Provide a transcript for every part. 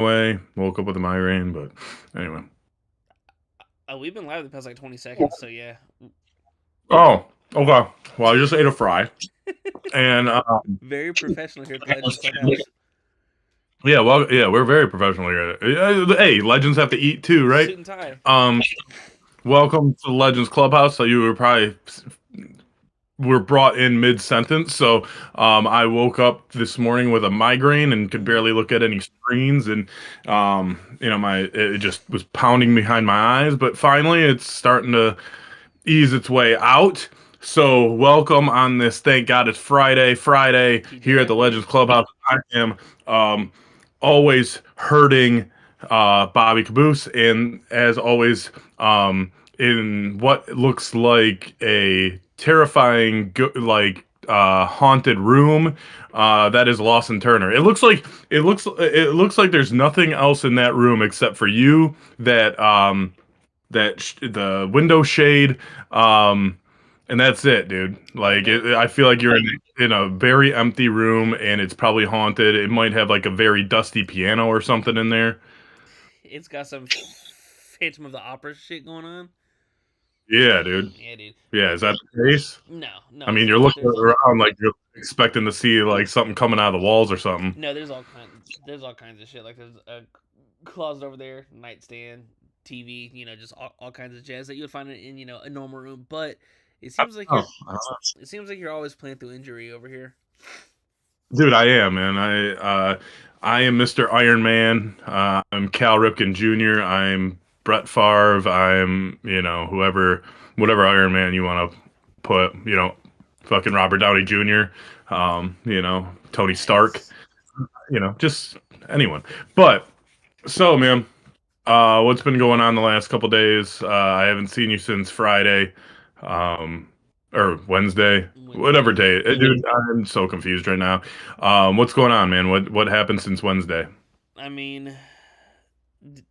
way. Woke up with a migraine, but anyway. We've been live the past like 20 seconds, so yeah. Oh, okay. Well, I just ate a fry, and Very professional here at the Legends Clubhouse. yeah, we're very professional here. Hey, legends have to eat too, right? Suit and tie. Um, welcome to the Legends Clubhouse. So you were brought in mid sentence. So I woke up this morning with a migraine and could Mm. barely look at any screens, and my it just was pounding behind my eyes. But finally, it's starting to ease its way out. So welcome on this. Thank God it's Friday. Friday here at the TGIF. Legends Clubhouse. I am um, always hurting Bobby Caboose, and as always, in what looks like a terrifying, haunted room. That is Lawson Turner. It looks like there's nothing else in that room except for you. The window shade, um, and that's it, dude. Yeah, Like, no, I feel like you're in a very empty room, and it's probably haunted. It might have like a very dusty piano or something in there. it's got some Phantom of the Opera shit going on. Yeah, dude. Yeah, dude. Yeah, is that the case? No, I it's mean, you're not. looking around like you're expecting to see like something coming out of the walls or something. There's all kinds of shit. Like there's a closet over there, nightstand, TV. Just all kinds of jazz that you would find in a normal room. But it seems like Oh, you're it seems like you're always playing through injury over here. dude, I am, man. I am Mr. Iron Man. I'm Cal Ripken Jr. I'm Brett Favre. I'm, whatever Iron Man you want to put, fucking Robert Downey Jr. Tony Stark. Nice. Just anyone. But so, man, what's been going on the last couple days? I haven't seen you since Friday, um, or Wednesday, whatever Wednesday. day. Dude, I'm so confused right now. What's going on, man? What happened since Wednesday? I mean, d-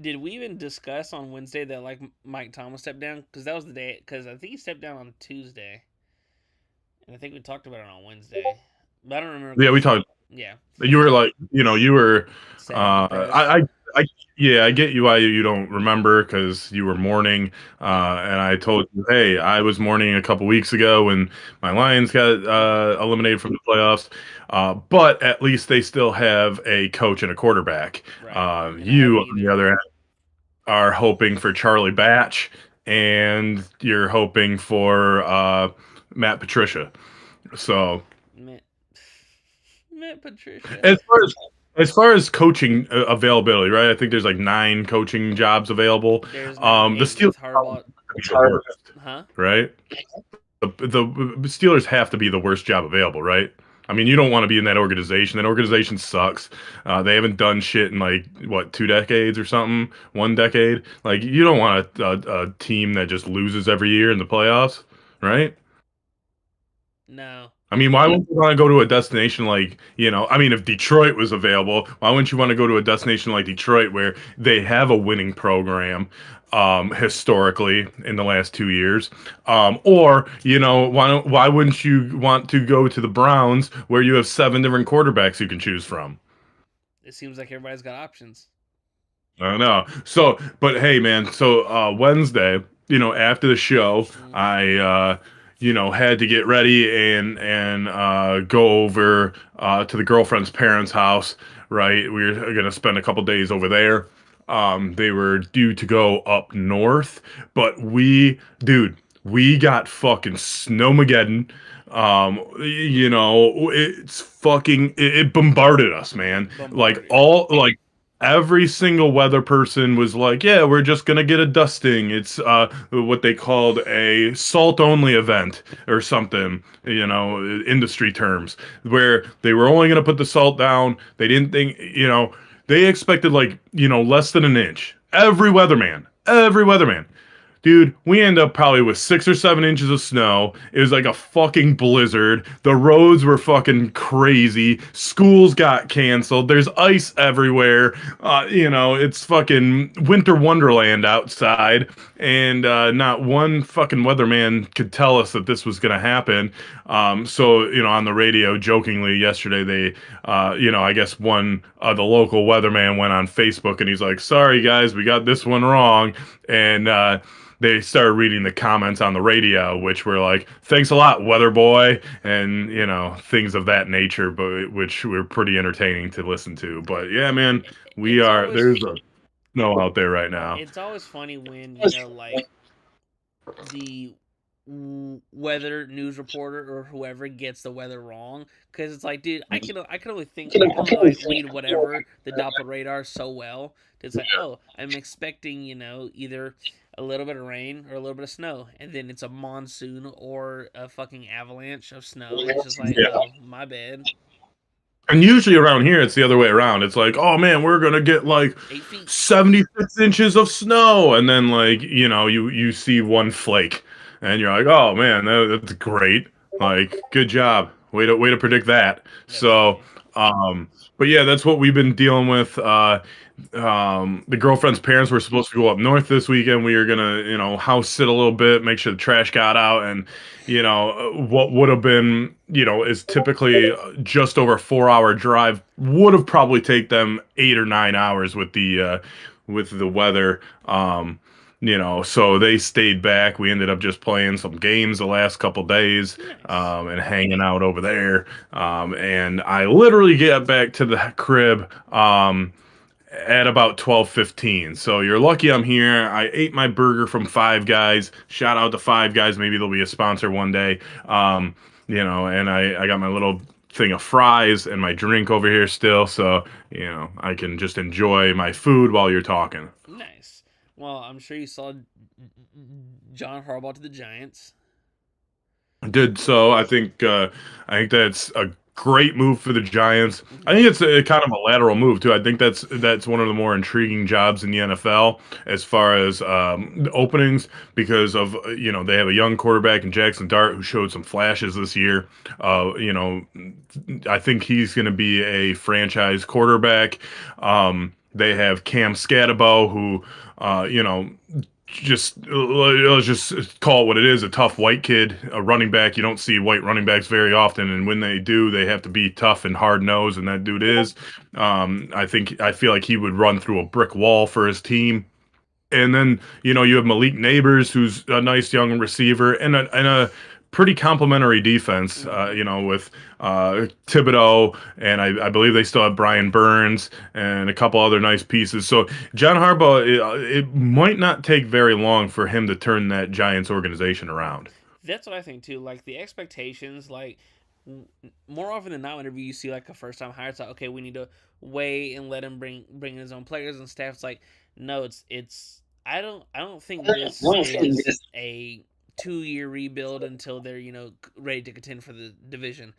did we even discuss on Wednesday that like Mike Thomas stepped down? Because that was the day. Because I think he stepped down on Tuesday, and I think we talked about it on Wednesday. But I don't remember Yeah, we because talked. yeah, You were like, you were. sad and depressed. I, yeah, I get you why you don't remember because you were mourning. Yeah, And I told you, hey, I was mourning a couple weeks ago when my Lions got eliminated from the playoffs. But at least they still have a coach and a quarterback. right. And I You, haven't on the either. other hand, are hoping for Charlie Batch, and you're hoping for Matt Patricia. So Matt, Matt Patricia. as far as coaching availability, right? I think there's like 9 coaching jobs available. There's now The 8 Steelers with Harbaugh. have to be the worst, Huh? right? The Steelers have to be the worst job available, right? I mean, you don't want to be in that organization. That organization sucks. They haven't done shit in like what 2 decades or something, 1 decade. Like you don't want a team that just loses every year in the playoffs, right? No. I mean, why wouldn't you want to go to a destination like, I mean, if Detroit was available, why wouldn't you want to go to a destination like Detroit where they have a winning program historically in the last 2 years? Or, why wouldn't you want to go to the Browns where you have 7 different quarterbacks you can choose from? It seems like everybody's got options. I don't know. So, but hey, man. So Wednesday, after the show, Mm. I had to get ready and go over to the girlfriend's parents' house. Right, we were gonna spend a couple days over there. They were due to go up north, but dude, we got fucking snowmageddon. It's fucking it bombarded us, man. Like Bombarded. every single weather person was like, "Yeah, we're just gonna get a dusting. It's what they called a salt only event or something, industry terms, where they were only gonna put the salt down. They didn't think, they expected like, less than an inch. Every weatherman. Dude, we end up probably with 6 or 7 inches of snow. It was like a fucking blizzard. The roads were fucking crazy. Schools got canceled. There's ice everywhere. It's fucking winter wonderland outside. And not one fucking weatherman could tell us that this was going to happen. So, on the radio, jokingly, yesterday, I guess one the local weatherman went on Facebook and he's like, "Sorry guys, we got this one wrong," and they started reading the comments on the radio, which were like, "Thanks a lot, weather boy," and things of that nature, but which were pretty entertaining to listen to. But yeah, man, we It's are always there's a snow out there right now. it's always funny when like the weather news reporter or whoever gets the weather wrong, because it's like, dude, I can only like read whatever the Doppler radar so well. It's like, oh, I'm expecting either a little bit of rain or a little bit of snow, and then it's a monsoon or a fucking avalanche of snow. It's just like, Yeah. oh, my bad. And usually around here, it's the other way around. It's like, oh man, we're gonna get like 8 feet. 76 inches of snow, and then like you see one flake, and you're like, oh man, that's great. Like, good job, way to predict that. So, Definitely. um, but yeah, that's what we've been dealing with. The girlfriend's parents were supposed to go up north this weekend. We were gonna, house sit a little bit, make sure the trash got out, and what would have been, is typically just over a 4 hour drive would have probably take them 8 or 9 hours with the weather. So they stayed back. We ended up just playing some games the last couple days, Nice. and hanging out over there. And I literally get back to the crib. At about 12:15. So you're lucky I'm here. I ate my burger from Five Guys. Shout out to Five Guys. Maybe they'll be a sponsor one day. And I got my little thing of fries and my drink over here still. So, I can just enjoy my food while you're talking. Nice. Well, I'm sure you saw John Harbaugh to the Giants. Did so. I think that's a great move for the Giants. I Hmm. think it's a kind of a lateral move too. I think that's one of the more intriguing jobs in the NFL as far as openings because of they have a young quarterback in Jackson Dart who showed some flashes this year. I think he's going to be a franchise quarterback. They have Cam Scatabo who just let's just call it what it is, a tough white kid, a running back. You don't see white running backs very often, and when they do, they have to be tough and hard nosed, and that dude is. I feel like he would run through a brick wall for his team. And then you have Malik Neighbors, who's a nice young receiver, and a pretty complimentary defense. Hmm. With Thibodeau, and I believe they still have Brian Burns and a couple other nice pieces. So John Harbaugh, it might not take very long for him to turn that Giants organization around. That's what I think too. Like the expectations, like more often than not, whenever you see like a first time hire, it's like, okay, we need to wait and let him bring in his own players and staff. It's like, no, it's I don't think this is a 2 year rebuild until they're ready to contend for the division.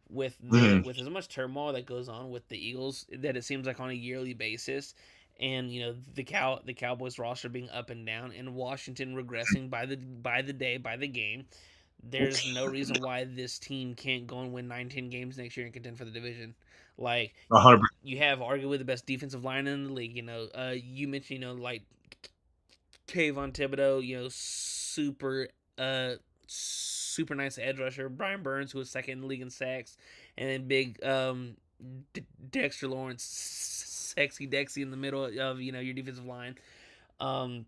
Mhm. With as much turmoil that goes on with the Eagles, that it seems like on a yearly basis, and the Cowboys roster being up and down, and Washington regressing by the day, by the game, there's no reason why this team can't go and win 19 games next year and contend for the division. Like 100%. you have arguably the best defensive line in the league. You mentioned like Kayvon Thibodeau, super nice edge rusher. Brian Burns, who was second in the league in sacks, and then big Dexter Lawrence, sexy Dexy in the middle of your defensive line. Um,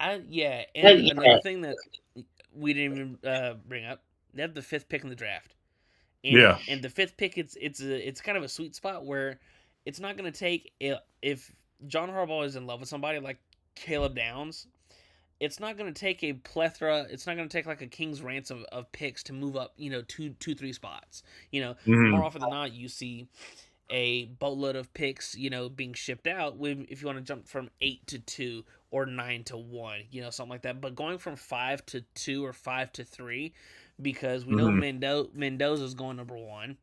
I yeah, and another thing that we didn't even bring up, they have the fifth pick in the draft, and Yeah. and the fifth pick, it's kind of a sweet spot where it's not going to take if John Harbaugh is in love with somebody like Caleb Downs. It's not going to take a plethora. It's not going to take like a king's ransom of picks to move up, two, 3 spots. More Mhm. often than not, you see a boatload of picks, being shipped out. If you want to jump from 8 to 2 or 9 to 1, something like that. But going from 5 to 2 or 5 to 3, because we know Mhm. Mendoza's going number 1.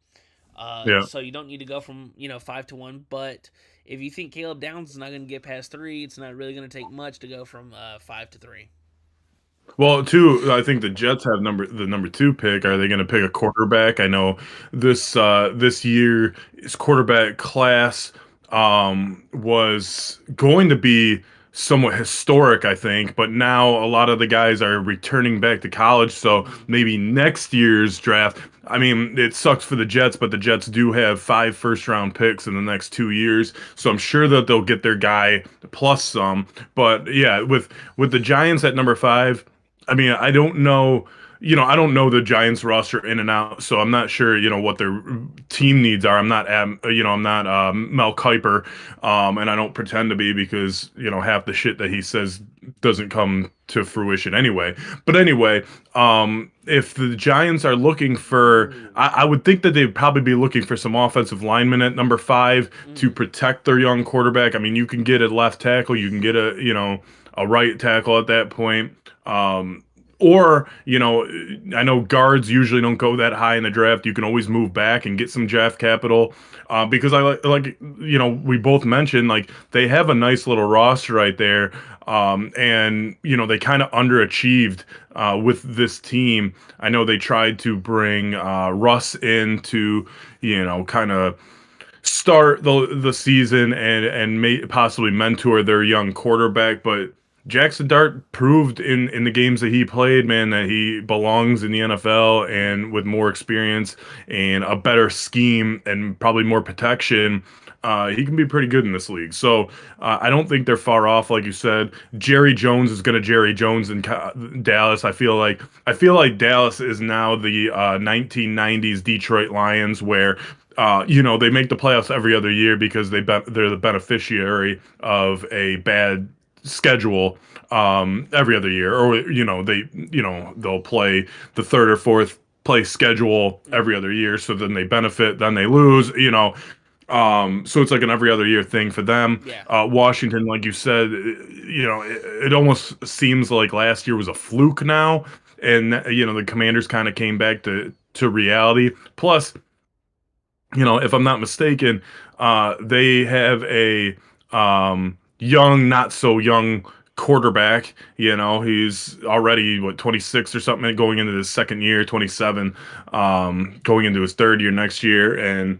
Yeah. So you don't need to go from 5 to 1. But if you think Caleb Downs is not going to get past 3, it's not really going to take much to go from 5 to 3. Well, too, I think the Jets have the number two pick. Are Yep. they going to pick a quarterback? I know this year's quarterback class was going to be somewhat historic, I think. But now a lot of the guys are returning back to college, so Mm-hmm. maybe next year's draft. I mean, it sucks for the Jets, but the Jets do have 5 first-round picks in the next 2 years, so I'm sure that they'll get their guy plus some. But yeah, with the Giants at number 5, I mean, I don't know. I don't know the Giants roster in and out, so I'm not sure, what their team needs are. I'm not Mel Kiper, and I don't pretend to be because, half the shit that he says doesn't come to fruition anyway. But anyway, if the Giants are looking for, I would think that they'd probably be looking for some offensive linemen at number 5 to Mm-hmm. protect their young quarterback. I mean, you can get a left tackle, you can get a right tackle at that point. Or, I know guards usually don't go that high in the draft. You can always move back and get some draft capital. Because we both mentioned, like, they have a nice little roster right there. And, they kind of underachieved with this team. I know they tried to bring Russ in to, kind of start the season and possibly mentor their young quarterback. But Jackson Dart proved in the games that he played, man, that he belongs in the NFL, Mm-hmm. and with more experience and a better scheme and probably more protection. He can be pretty good in this league. So I don't think they're far off. Like you said, Jerry Jones is going to Jerry Jones in Dallas. I feel like Dallas is now the 1990s Detroit Lions, where they make the playoffs every other year because they're the beneficiary of a bad schedule every other year, or they'll play the third or fourth place schedule every Mm-hmm. other year, so then they benefit, then they lose, so it's like an every other year thing for them. Yeah. Washington, like you said, it almost seems like last year was a fluke now, and the Commanders kind of came back to reality. Plus, if I'm not mistaken, they have a young, not so young quarterback. He's already 26 or something, going into his second year, 27, going into his third year next year, and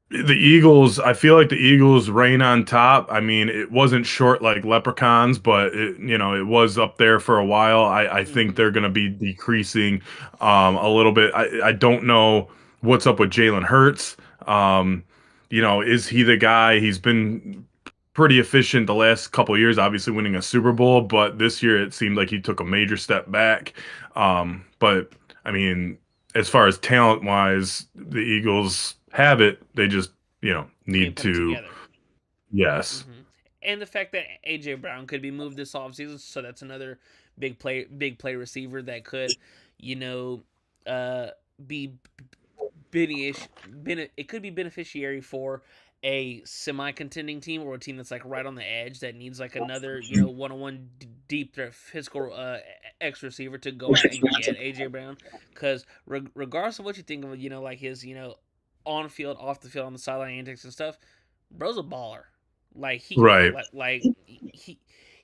the Eagles, I feel like the Eagles reign on top. I mean, it wasn't short like leprechauns, but it was up there for a while. I think Mm-hmm. they're going to be decreasing a little bit. I don't know what's up with Jalen Hurts. Is he the guy? He's been pretty efficient the last couple of years, obviously winning a Super Bowl, but this year it seemed like he took a major step back. But I mean, as far as talent wise, the Eagles have it. They just, Can't need put it to, together. yes. Mm-hmm. And the fact that AJ Brown could be moved this offseason, so that's another big play receiver that could, you know, uh, be it could be beneficiary for a semi-contending team or a team that's like right on the edge that needs like another one-on-one deep threat physical X receiver to go out and get AJ Brown, because regardless of what you think of like his on field, off the field, on the sideline antics and stuff, bro's a baller. Like he can Right.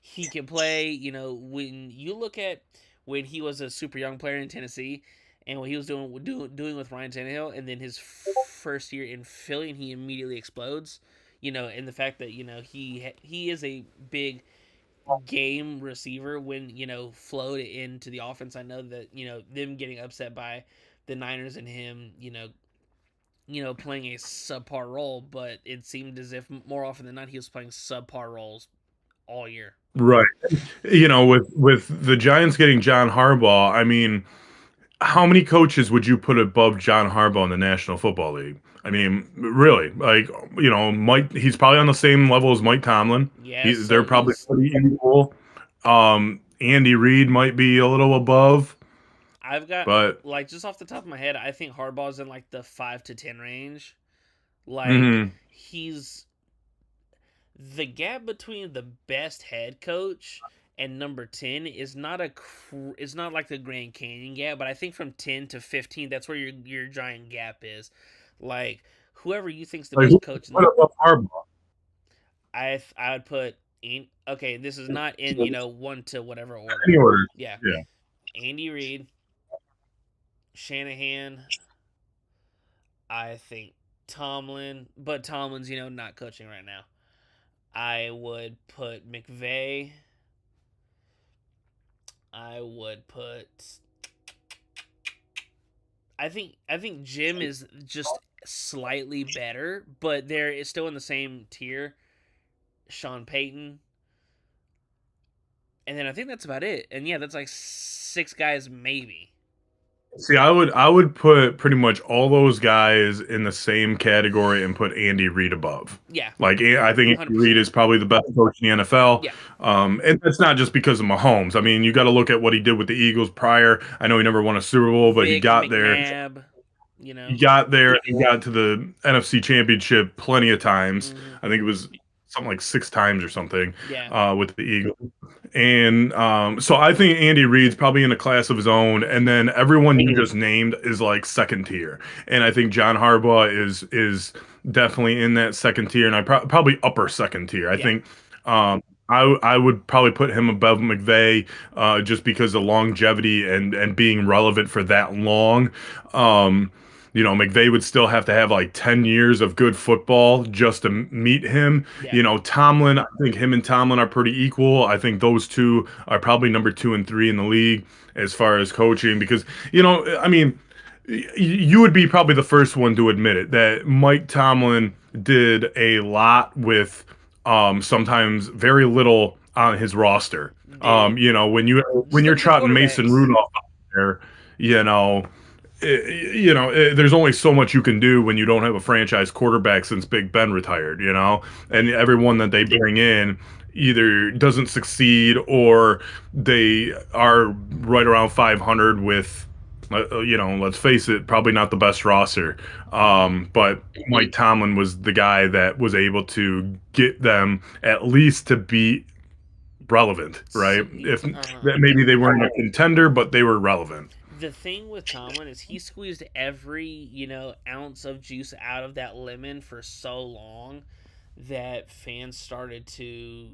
he can play. When you look at when he was a super young player in Tennessee, and what he was doing with Ryan Tannehill, and then his first year in Philly, and he immediately explodes. And the fact that he is a big game receiver when flowed into the offense. I know that them getting upset by the Niners and him playing a subpar role, but it seemed as if more often than not he was playing subpar roles all year. Right. With the Giants getting John Harbaugh, I mean, how many coaches would you put above John Harbaugh in the National Football League? I mean, really, like, Mike, he's probably on the same level as Mike Tomlin. Yes, They're so probably pretty equal. Andy Reid might be a little above, I've got, but like, just off the top of my head, I think Harbaugh's in like the 5 to 10 range. Like, mhm, he's the gap between the best head coach and number 10 is not it's not like the Grand Canyon gap, but I think from 10 to 15 that's where your giant gap is. Like, whoever you think's the like, best coach in what above Harbaugh? I would put in, okay, this is not in one to whatever order. Any order. Yeah. Yeah. Andy Reid, Shanahan, I think Tomlin, but Tomlin's not coaching right now. I would put McVay. I would put. I think Jim is just slightly better, but they're still in the same tier. Sean Payton, and then I think that's about it. And yeah, that's like six guys maybe. See, I would put pretty much all those guys in the same category and put Andy Reid above. Yeah, Like I think Andy Reid 100%. is probably the best coach in the NFL. Yeah, And that's not just because of Mahomes. I mean, you got to look at what he did with the Eagles prior. I know he never won a Super Bowl, but he Vic got there. McNabb. You He know. got there. He got to the NFC Championship plenty of times. Hmm. I think it was something like 6 times or something Yeah. with the Eagles. And so I think Andy Reid's probably in a class of his own, and then everyone you just named is like second tier. And I think John Harbaugh is definitely in that second tier, and probably upper second tier. I Yeah. think I would probably put him above McVay just because of longevity and being relevant for that long. Um, McVay would still have to have like 10 years of good football just to meet him. Yeah. Tomlin, I think him and Tomlin are pretty equal. I think those two are probably number 2 and 3 in the league as far as coaching because, I mean, you would be probably the first one to admit it that Mike Tomlin did a lot with sometimes very little on his roster. Dude, When just you're look at the trotting Mason quarterbacks. Rudolph out there, you know, there's only so much you can do when you don't have a franchise quarterback since Big Ben retired, and everyone that they bring in either doesn't succeed or they are right around 500 with, let's face it, probably not the best roster. But Mike Tomlin was the guy that was able to get them at least to be relevant, right? So, If uh-huh. that maybe they weren't a contender, but they were relevant. The thing with Tomlin is he squeezed every, ounce of juice out of that lemon for so long that fans started to,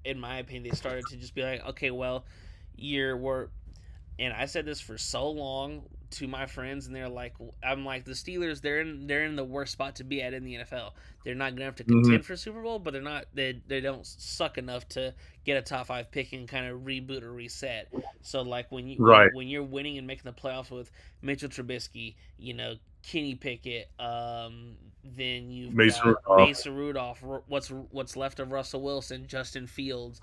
in my opinion, they started to just be like, okay, well, we're, and I said this for so long to my friends, and they're like, I'm like, the Steelers, they're in the worst spot to be at in the NFL. They're not gonna have to Mhm. contend for Super Bowl, but they don't suck enough to get a top five pick and kind of reboot or reset. So like when you Right. when you're winning and making the playoffs with Mitchell Trubisky, Kenny Pickett, then you've Mason got Rudolph. Mason Rudolph, what's left of Russell Wilson, Justin Fields.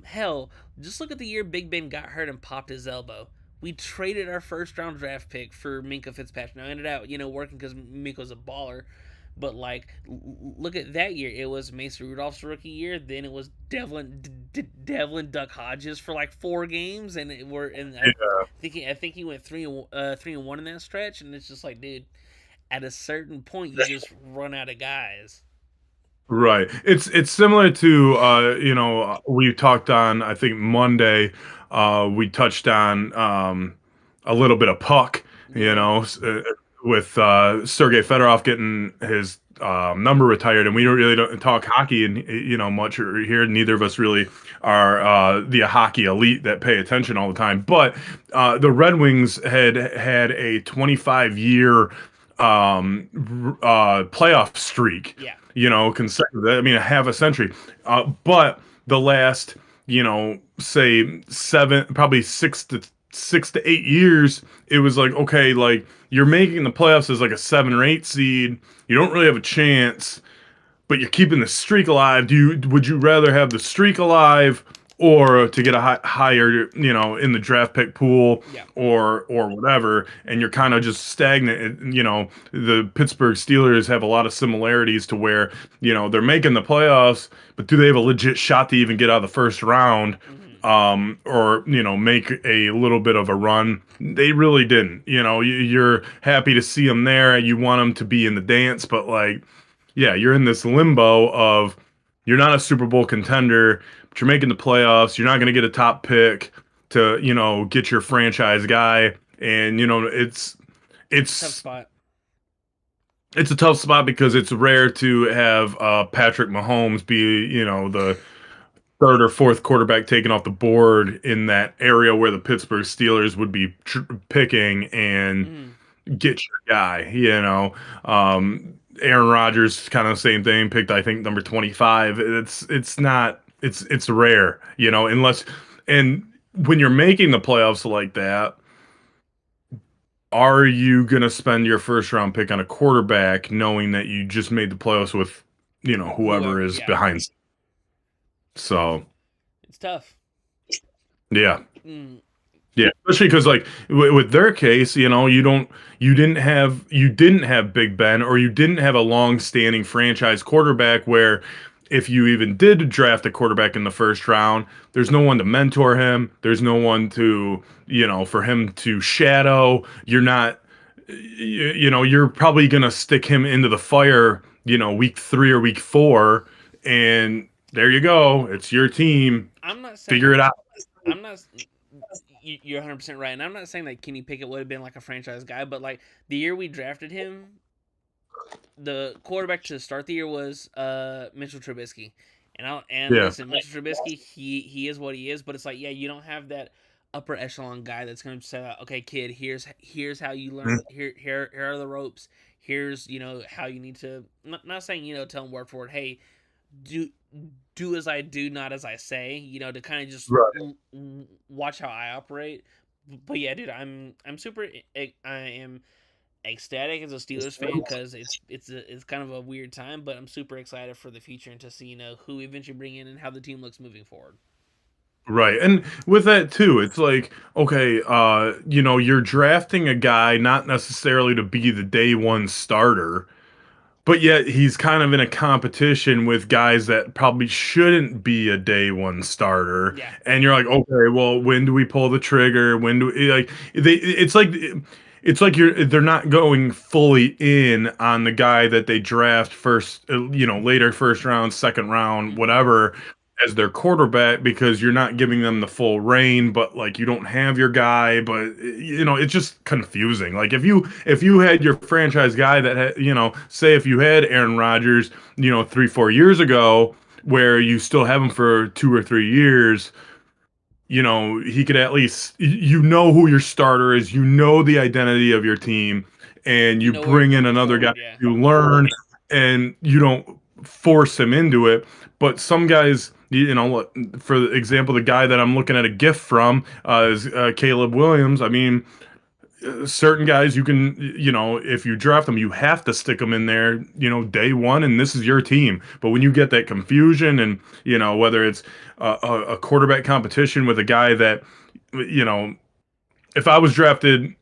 Hell, just look at the year Big Ben got hurt and popped his elbow. We traded our first round draft pick for Minka Fitzpatrick. Now, I ended up, working because Minka's a baller. But, like, look at that year. It was Mason Rudolph's rookie year. Then it was Devlin Duck Hodges for like 4 games, and I think he went 3-1 in that stretch. And it's just like, dude, at a certain point, you just run out of guys. Right. It's similar to we talked on I think Monday we touched on a little bit of puck, Yeah, with Sergei Fedorov getting his number retired, and we don't talk hockey and much here. Neither of us really are the hockey elite that pay attention all the time. But the Red Wings had a 25-year playoff streak, yeah, consecutive. I mean, a half a century. But the last, say probably 6 to 8 years, it was like, okay, like you're making the playoffs as like a 7 or 8 seed. You don't really have a chance, but you're keeping the streak alive. Would you rather have the streak alive or to get a higher, in the draft pick pool yeah. or whatever, and you're kind of just stagnant. The Pittsburgh Steelers have a lot of similarities to where, they're making the playoffs, but do they have a legit shot to even get out of the first round? Hmm. Or make a little bit of a run. They really didn't. You're happy to see them there. You want them to be in the dance, but like, yeah, you're in this limbo of you're not a Super Bowl contender, but you're making the playoffs. You're not going to get a top pick to, get your franchise guy, and It's a tough it's spot. it's a tough spot because it's rare to have Patrick Mahomes be, the third or fourth quarterback taken off the board in that area where the Pittsburgh Steelers would be picking and Hmm. get your guy. Aaron Rodgers, kind of the same thing, picked I think number 25. It's not it's rare, unless and when you're making the playoffs like that, are you going to spend your first round pick on a quarterback knowing that you just made the playoffs with, whoever Whoever, is yeah, behind? So, it's tough. yeah. Mm, Yeah, especially because like with their case, you didn't have Big Ben, or you didn't have a long-standing franchise quarterback where if you even did draft a quarterback in the first round, there's no one to mentor him, there's no one to, for him to shadow. You're probably gonna stick him into the fire, week 3 or week 4, and there you go, it's your team. I'm not Figure saying it out. I'm not. You're 100% right, and I'm not saying that Kenny Pickett would have been like a franchise guy, but like the year we drafted him, the quarterback to start the year was Mitchell Trubisky, and Yeah. listen, Mitchell Trubisky, he is what he is, but it's like, yeah, you don't have that upper echelon guy that's going to say, okay, kid, here's how you learn, here are the ropes, here's how you need to, not saying tell him word for word, hey, do do as I do, not as I say, to kind of just Right. watch how I operate. But yeah, dude, I'm super. I am ecstatic as a Steelers fan because it's kind of a weird time, but I'm super excited for the future and to see who we eventually bring in and how the team looks moving forward. Right. And with that too, it's like, okay, you're drafting a guy not necessarily to be the day one starter, but yet he's kind of in a competition with guys that probably shouldn't be a day one starter. Yeah, And you're like, okay, well, when do we pull the trigger? When do we, like it's like they're not going fully in on the guy that they draft first, later first round, second round, hmm whatever, as their quarterback, because you're not giving them the full reign, but like you don't have your guy, but it's just confusing. Like if you had your franchise guy that had, say if you had Aaron Rodgers, 3 4 years ago, where you still have him for 2 or 3 years, he could at least, who your starter is, the identity of your team, and you you know where you're bring in moving another guy forward. Yeah, to learn, and you don't force him into it. But some guys, for example, the guy that I'm looking at a gift from is Caleb Williams. I mean, certain guys you can, if you draft them, you have to stick them in there, day one, and this is your team. But when you get that confusion, and whether it's a quarterback competition with a guy that, you know if I was drafted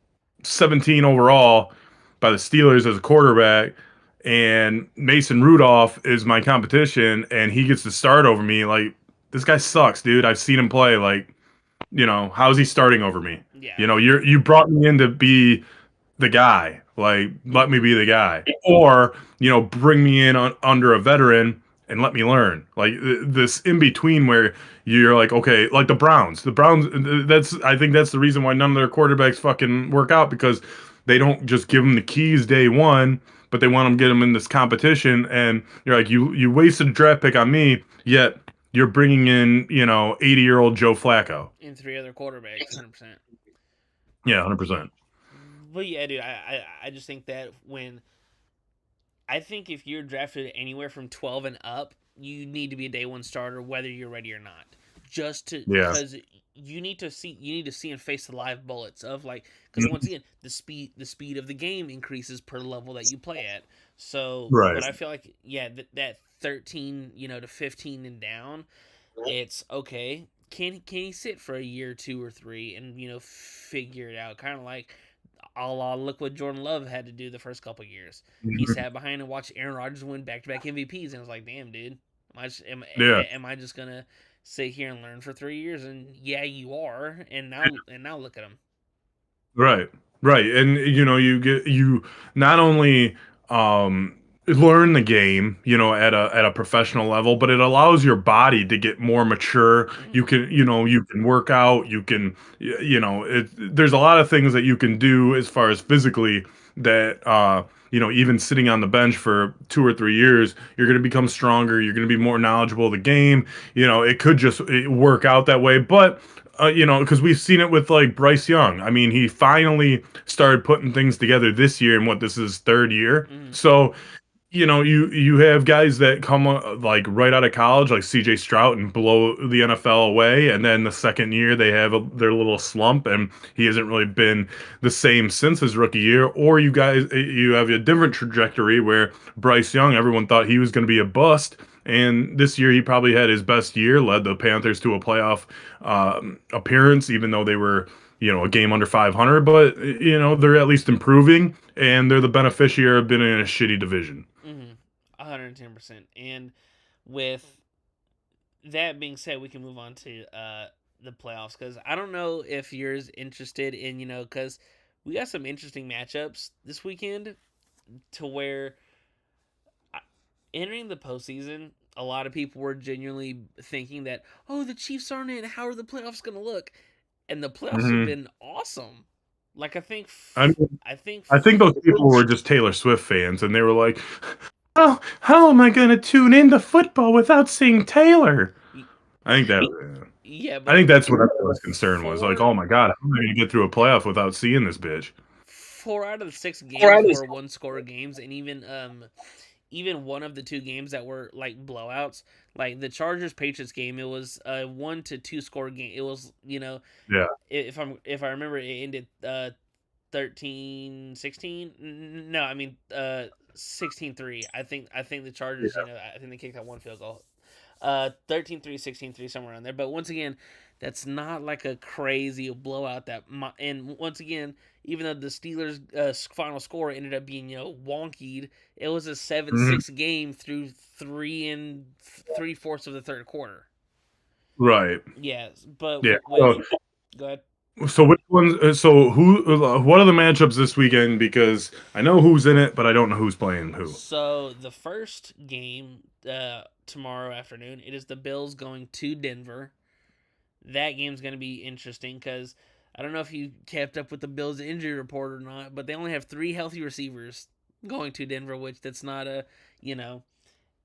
17 overall by the Steelers as a quarterback, and Mason Rudolph is my competition, and he gets to start over me, like, this guy sucks, dude. I've seen him play. Like, how's he starting over me? yeah. You brought me in to be the guy. Like, let me be the guy. Or, bring me in under a veteran and let me learn. Like, this in between where you're like, okay, like the Browns. The Browns, I think that's the reason why none of their quarterbacks fucking work out, because they don't just give them the keys day one, but they want them to get them in this competition. And you're like, you wasted a draft pick on me, yet you're bringing in, 80-year-old Joe Flacco. And three other quarterbacks, 100%. Yeah, 100%. But yeah, dude, I just think that I think if you're drafted anywhere from 12 and up, you need to be a day one starter, whether you're ready or not. Just to Yeah. because you need to see and face the live bullets of like because once again the speed of the game increases per level that you play at. So, Right. but I feel like yeah that 13 to 15 and down, it's okay. Can he sit for a year, 2 or 3, and figure it out? Kind of like a la look what Jordan Love had to do the first couple years. He sat behind and watched Aaron Rodgers win back-to-back MVPs, and I was like, "Damn, dude, Yeah. am I just gonna sit here and learn for 3 years?" And yeah, you are. And now look at him. Right. Right. And you not only learn the game, at a professional level, but it allows your body to get more mature. Mm-hmm. You can work out, there's a lot of things that you can do as far as physically that even sitting on the bench for 2 or 3 years, you're going to become stronger, you're going to be more knowledgeable of the game. It could just work out that way, but because we've seen it with like Bryce Young. I mean, he finally started putting things together this year, and what, this is his third year. Mm-hmm. So you have guys that come like right out of college, like C.J. Stroud, and blow the NFL away, and then the second year they have their little slump, and he hasn't really been the same since his rookie year. Or you have a different trajectory where Bryce Young, everyone thought he was going to be a bust, and this year he probably had his best year, led the Panthers to a playoff appearance, even though they were a game under 500, but they're at least improving, and they're the beneficiary of being in a shitty division. 110%. And with that being said, we can move on to the playoffs because I don't know if you're interested in because we got some interesting matchups this weekend to where entering the postseason, a lot of people were genuinely thinking that, oh, the Chiefs aren't in. How are the playoffs going to look? And the playoffs have Hmm. been awesome. Like I mean, I think I think those people were just Taylor Swift fans, and they were like, how am I going to tune into football without seeing Taylor?" I think that. yeah, I but think that's what everyone's concern was. Like, four oh my god, how am I going to get through a playoff without seeing this bitch? 4 out of the 6 games were one score games, and even one of the 2 games that were like blowouts, like the Chargers Patriots game, it was a 1 to 2 score game. It was Yeah, if I remember, it ended 13-16. No, I mean 16-3. I think the Chargers, yeah. I think they kicked out one field goal. 13-3, 16-3, somewhere around there. But once again, that's not like a crazy blowout. And once again, even though the Steelers' final score ended up being wonkied, it was a seven Hmm. six game through 3 and 3/4 of the third quarter. Right. Yes, but Yeah. with go ahead. So which ones? So who? What are the matchups this weekend? Because I know who's in it, but I don't know who's playing who. So the first game tomorrow afternoon, it is the Bills going to Denver. That game's going to be interesting because I don't know if you kept up with the Bills injury report or not, but they only have 3 healthy receivers going to Denver, which that's not you know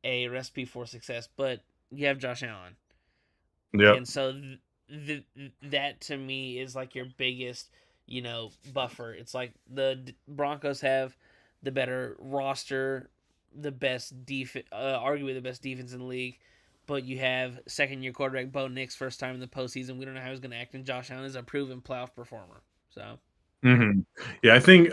a recipe for success. But you have Josh Allen, Yep. and so that to me is like your biggest buffer. It's like the Broncos have the better roster, the best defense, arguably the best defense in the league. But you have second year quarterback Bo Nix, first time in the postseason. We don't know how he's going to act, and Josh Allen is a proven playoff performer. So, Hmm. Yeah, I think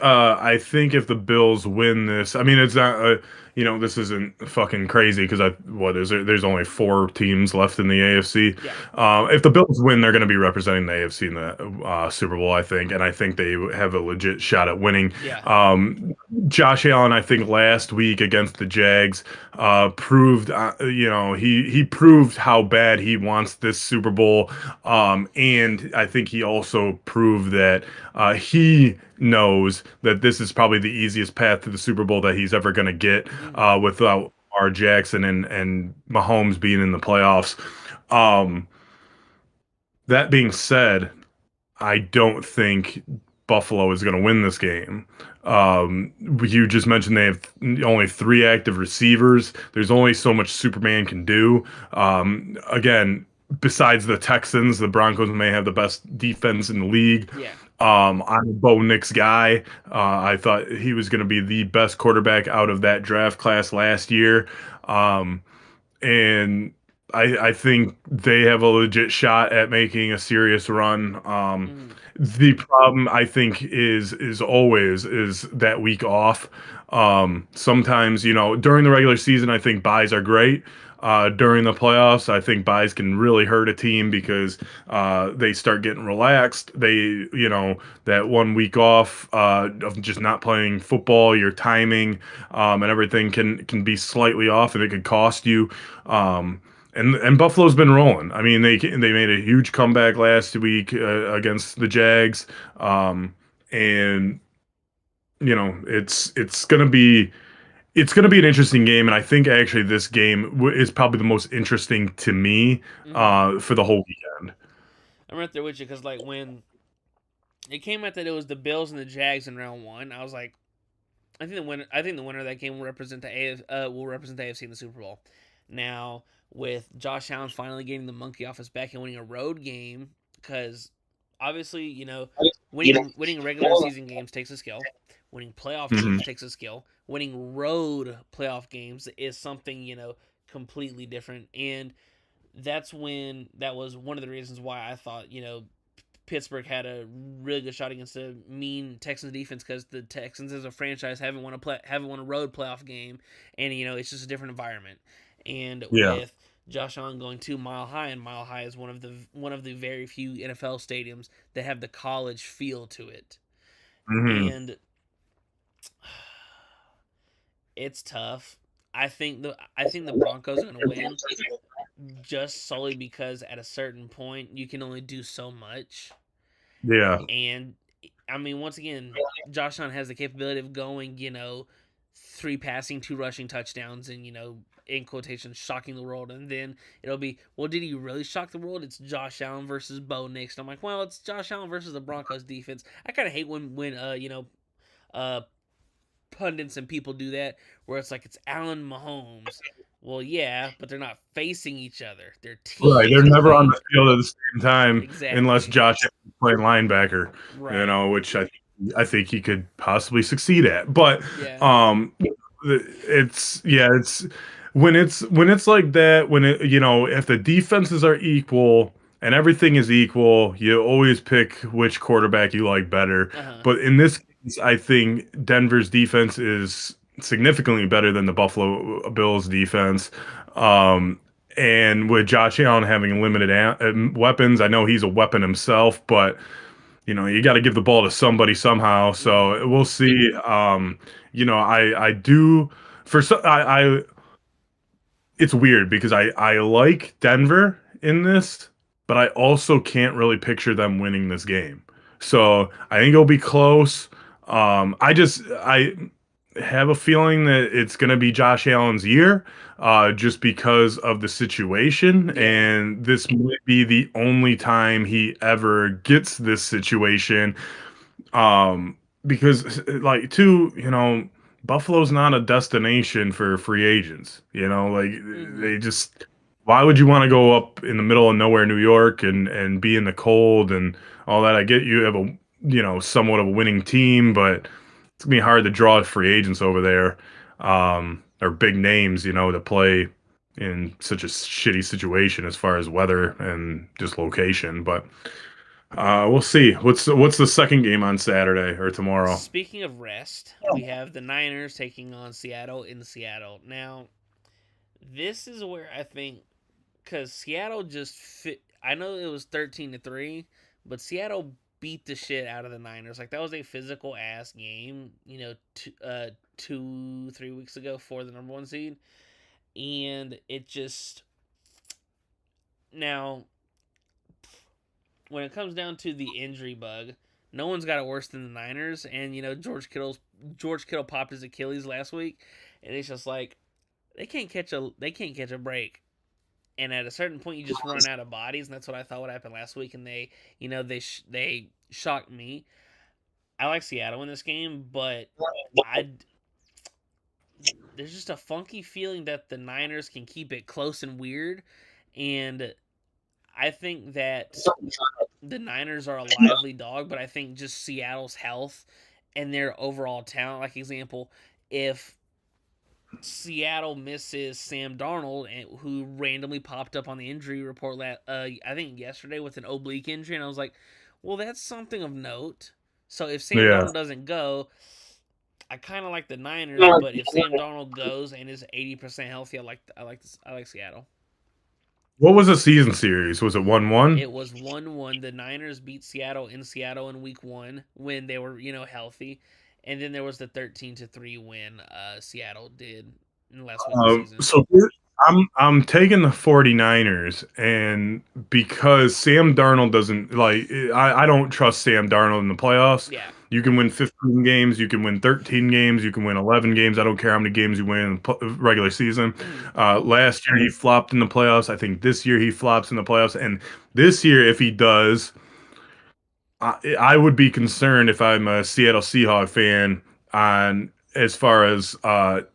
if the Bills win this, I mean it's not this isn't fucking crazy because what is there? There's only 4 teams left in the AFC. yeah, If the Bills win, they're going to be representing the AFC in the Super Bowl, I think, and I think they have a legit shot at winning. yeah, Um, Josh Allen, I think last week against the Jags, proved he proved how bad he wants this Super Bowl, and I think he also proved that he knows that this is probably the easiest path to the Super Bowl that he's ever going to get mm-hmm. without R. Jackson and Mahomes being in the playoffs. Um, that being said, I don't think Buffalo is going to win this game. You just mentioned they have only 3 active receivers. There's only so much Superman can do. Again, besides the Texans, the Broncos may have the best defense in the league. Yeah, I'm a Bo Nix guy. I thought he was going to be the best quarterback out of that draft class last year. Um, and I think they have a legit shot at making a serious run. mm-hmm. The problem I think is always is that week off. Sometimes during the regular season I think buys are great. During the playoffs, I think buys can really hurt a team because they start getting relaxed. That one week off of just not playing football, your timing and everything can be slightly off, and it could cost you. Um, and Buffalo's been rolling. I mean, they made a huge comeback last week against the Jags, and it's gonna be an interesting game, and I think actually this game is probably the most interesting to me Mm-hmm. for the whole weekend. I'm right there with you because like when it came out that it was the Bills and the Jags in round one, I was like, I think the winner of that game will represent the AFC in the Super Bowl. Now with Josh Allen finally getting the monkey off his back and winning a road game, because obviously, winning regular season games takes a skill. Winning playoff Hmm. games takes a skill. Winning road playoff games is something completely different, and that was one of the reasons why I thought Pittsburgh had a really good shot against a mean Texans defense, because the Texans as a franchise haven't won a road playoff game, and it's just a different environment. And Yeah. with Josh Allen going to Mile High, and Mile High is one of the very few NFL stadiums that have the college feel to it, Hmm. and it's tough. I think the Broncos are going to win, just solely because at a certain point you can only do so much. Yeah. And I mean, once again, Josh Allen has the capability of going, three passing, two rushing touchdowns, and in quotation, shocking the world. And then it'll be, well, did he really shock the world? It's Josh Allen versus Bo Nix. And I'm like, well, it's Josh Allen versus the Broncos defense. I kind of hate when uh pundits and people do that, where it's like it's Allen Mahomes. Well, yeah, but they're not facing each other. They're Right. teams They're that never on play the field at the same time unless exactly Josh Allen's playing linebacker, right. which I think he could possibly succeed at. But Yeah. um it's when it's like that, when it if the defenses are equal and everything is equal, you always pick which quarterback you like better. Uh huh. But in this case, I think Denver's defense is significantly better than the Buffalo Bills defense. Um, and with Josh Allen having limited weapons, I know he's a weapon himself, but you got to give the ball to somebody somehow. Mm-hmm. So we'll see. I do for so I it's weird because I like Denver in this, but I also can't really picture them winning this game. So I think it'll be close. I have a feeling that it's going to be Josh Allen's year, just because of the situation, Yeah. and this might be the only time he ever gets this situation. Because like too, Buffalo's not a destination for free agents. Like Mm-hmm. they just why would you want to go up in the middle of nowhere, New York, and be in the cold and all that? I get you have a somewhat of a winning team, but it's gonna be hard to draw free agents over there, or big names, to play in such a shitty situation as far as weather and just location. But we'll see. What's the second game on Saturday or tomorrow? Speaking of rest, we have the Niners taking on Seattle in Seattle. Now, this is where I think, because Seattle just fit. I know it was 13-3, but Seattle beat the shit out of the Niners. Like, that was a physical ass game. 2-3 weeks ago for the number one seed, and it just now when it comes down to the injury bug, no one's got it worse than the Niners. And George Kittle popped his Achilles last week, and it's just like they can't catch a break. And at a certain point, you just run out of bodies, and that's what I thought would happen last week. And they shocked me. I like Seattle in this game, but I there's just a funky feeling that the Niners can keep it close and weird, and I think that the Niners are a lively dog, but I think just Seattle's health and their overall talent. Like example, if Seattle misses Sam Darnold, who randomly popped up on the injury report, I think yesterday with an oblique injury, and I was like, well, that's something of note. So if Sam Yeah. Darnold doesn't go, I kind of like the Niners, but if Sam Darnold goes and is 80% healthy, I like Seattle. What was the season series? Was it 1-1? It was 1-1. The Niners beat Seattle in week 1 when they were, healthy. And then there was the 13-3 win Seattle did in the last week of the season. So I'm taking the 49ers, and because Sam Darnold doesn't like I don't trust Sam Darnold in the playoffs. Yeah. You can win 15 games, you can win 13 games, you can win 11 games. I don't care how many games you win in the regular season. Mm. Last year he flopped in the playoffs. I think this year he flops in the playoffs, and this year if he does, I would be concerned if I'm a Seattle Seahawks fan on as far as what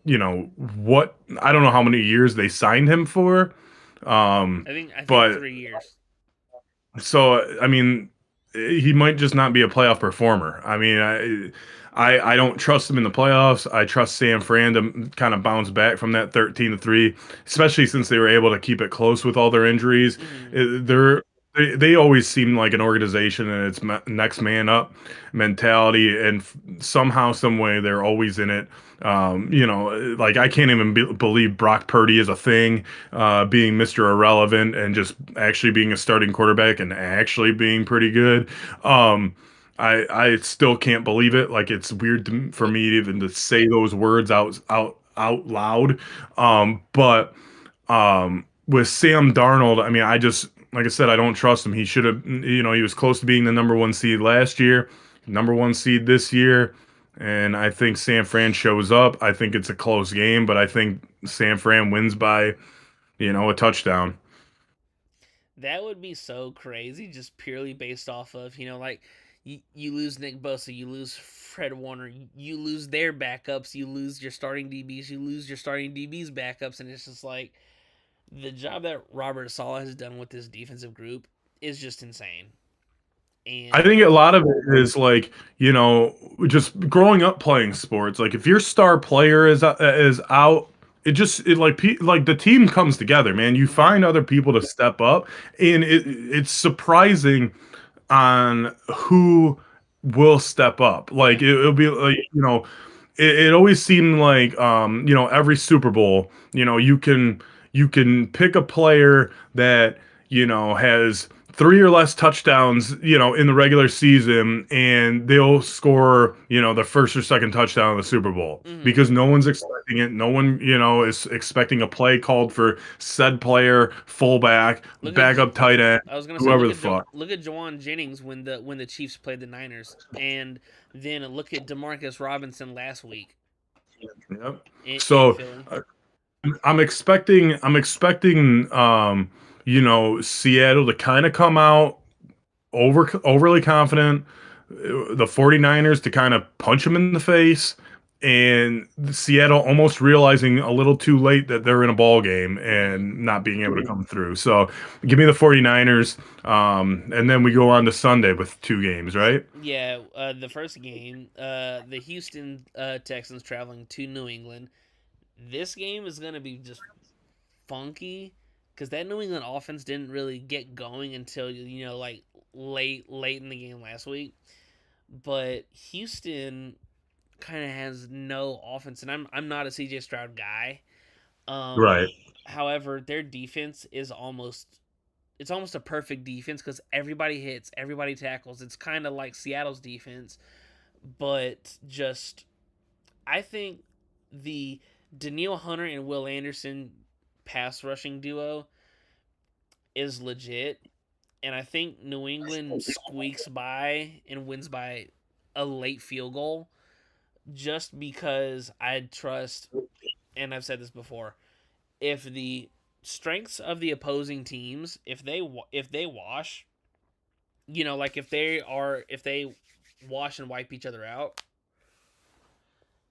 I don't know how many years they signed him for. I think But 3 years. so I mean he might just not be a playoff performer. I mean, I don't trust him in the playoffs. I trust San Fran to kind of bounce back from that 13-3, especially since they were able to keep it close with all their injuries. Mm-hmm. They always seem like an organization and it's next man up mentality, and somehow, some way, they're always in it. Like I can't even believe Brock Purdy is a thing, being Mr. Irrelevant and just actually being a starting quarterback and actually being pretty good. Um, I still can't believe it. Like it's weird for me to even to say those words out loud. But with Sam Darnold, I mean, I just like I said, I don't trust him. He should have, he was close to being the number one seed last year, number one seed this year. And I think San Fran shows up. I think it's a close game, but I think San Fran wins by, a touchdown. That would be so crazy, just purely based off of, like, you lose Nick Bosa, you lose Fred Warner, you lose their backups, you lose your starting DBs, you lose your starting DBs backups, and it's just like the job that Robert Saleh has done with this defensive group is just insane. I And think a lot of it is like, just growing up playing sports. Like if your star player is out, like the team comes together, man. You mhm, find other people to step up, and it's surprising on who will step up. Like yeah, it'll be like, it always seemed like every Super Bowl, you can pick a player that has three or less touchdowns, in the regular season, and they'll score, the first or second touchdown in the Super Bowl mhm. because no one's expecting it. No one, is expecting a play called for said player, fullback, Look at backup tight end, I was gonna say whoever the fuck. look at Jawan Jennings when the Chiefs played the Niners, and then look at Demarcus Robinson last week Yep. in So Philly. uh, I'm expecting Seattle to kind of come out overly confident, the 49ers to kind of punch them in the face, and Seattle almost realizing a little too late that they're in a ball game Hmm. and not being able to come through. So give me the 49ers, and then we go on to Sunday with two games, right? Yeah, the first game, the Houston Texans traveling to New England. This game is gonna be just funky because that New England offense didn't really get going until like late in the game last week. But Houston kind of has no offense, and I'm not a CJ Stroud guy. Um, Right. However, their defense is almost a perfect defense because everybody hits, everybody tackles. It's kind of like Seattle's defense, but just I think the Daniil Hunter and Will Anderson pass rushing duo is legit, and I think New England squeaks by and wins by a late field goal just because I trust, and I've said this before, if the strengths of the opposing teams, if they wash, like if they wash and wipe each other out,